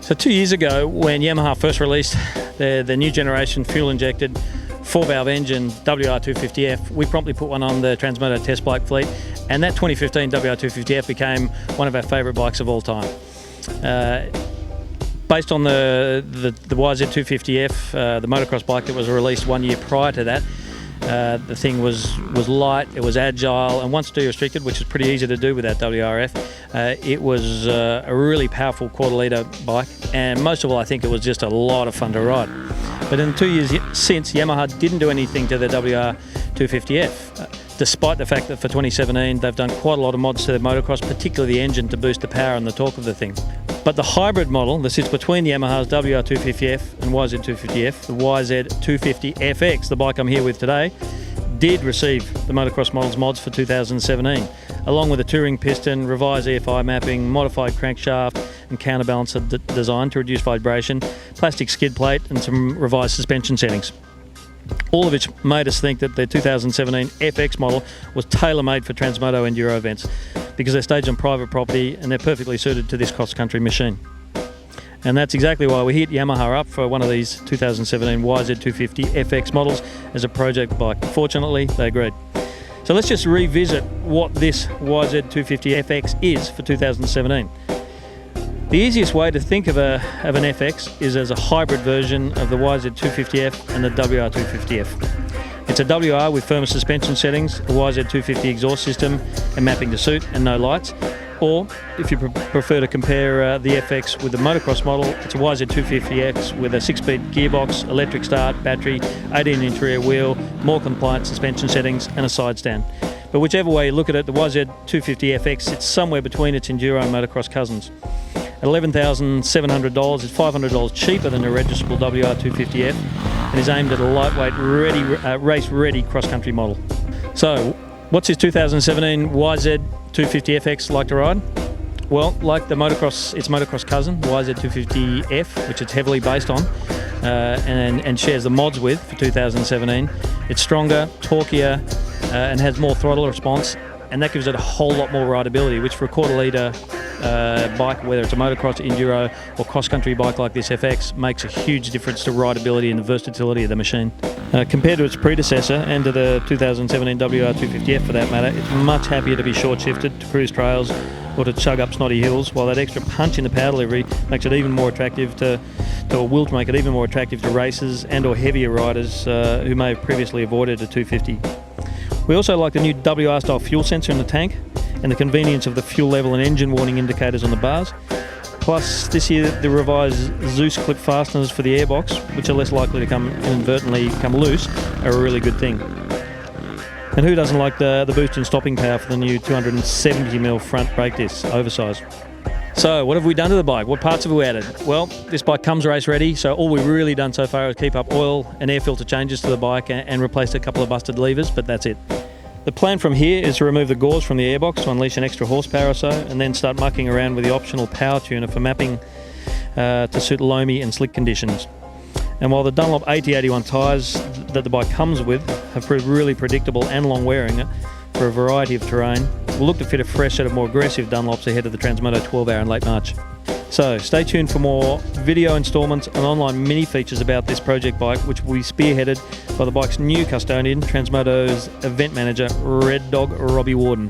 So 2 years ago, when Yamaha first released their new generation fuel-injected 4-valve engine WR250F, we promptly put one on the Transmoto test bike fleet, and that 2015 WR250F became one of our favourite bikes of all time. Based on the YZ250F, the motocross bike that was released 1 year prior to that, the thing was light, it was agile, and once de-restricted, which is pretty easy to do with that WRF, it was a really powerful quarter-litre bike, and most of all I think it was just a lot of fun to ride. But in the 2 years since, Yamaha didn't do anything to the WR250F, despite the fact that for 2017 they've done quite a lot of mods to their motocross, particularly the engine, to boost the power and the torque of the thing. But the hybrid model that sits between Yamaha's WR250F and YZ250F, the YZ250FX, the bike I'm here with today, did receive the motocross model's mods for 2017, along with a touring piston, revised EFI mapping, modified crankshaft and counterbalancer design to reduce vibration, plastic skid plate and some revised suspension settings. All of which made us think that the 2017 FX model was tailor-made for Transmoto enduro events, because they're staged on private property and they're perfectly suited to this cross-country machine. And that's exactly why we hit Yamaha up for one of these 2017 YZ250FX models as a project bike. Fortunately, they agreed. So let's just revisit what this YZ250FX is for 2017. The easiest way to think of an FX is as a hybrid version of the YZ250F and the WR250F. It's a WR with firmer suspension settings, a YZ250 exhaust system and mapping to suit, and no lights. Or, if you prefer to compare the FX with the motocross model, it's a YZ250X with a 6-speed gearbox, electric start, battery, 18-inch rear wheel, more compliant suspension settings and a side stand. But whichever way you look at it, the YZ250FX sits somewhere between its enduro and motocross cousins. At $11,700, it's $500 cheaper than the registrable WR250F and is aimed at a lightweight, race-ready cross-country model. So, what's this 2017 YZ250FX like to ride? Well, like its motocross cousin, YZ250F, which it's heavily based on and shares the mods with for 2017, it's stronger, torquier, and has more throttle response, and that gives it a whole lot more rideability, which for a quarter-litre bike, whether it's a motocross, enduro or cross-country bike like this FX, makes a huge difference to rideability and the versatility of the machine. Compared to its predecessor and to the 2017 WR250F for that matter, it's much happier to be short-shifted to cruise trails or to chug up snotty hills, while that extra punch in the power delivery makes it even more attractive to make it even more attractive to racers and or heavier riders who may have previously avoided a 250. We also like the new WR-style fuel sensor in the tank and the convenience of the fuel level and engine warning indicators on the bars. Plus, this year, the revised Zeus clip fasteners for the airbox, which are less likely to inadvertently come loose, are a really good thing. And who doesn't like the boost in stopping power for the new 270mm front brake discs, oversized? So, what have we done to the bike? What parts have we added? Well, this bike comes race ready, so all we've really done so far is keep up oil and air filter changes to the bike and replaced a couple of busted levers, but that's it. The plan from here is to remove the gauze from the airbox to unleash an extra horsepower or so, and then start mucking around with the optional power tuner for mapping to suit loamy and slick conditions. And while the Dunlop 8081 tyres that the bike comes with have proved really predictable and long wearing for a variety of terrain, we'll look to fit a fresh set of more aggressive Dunlops ahead of the Transmoto 12-hour in late March. So stay tuned for more video installments and online mini features about this project bike, which will be spearheaded by the bike's new custodian, Transmoto's event manager, Red Dog Robbie Warden.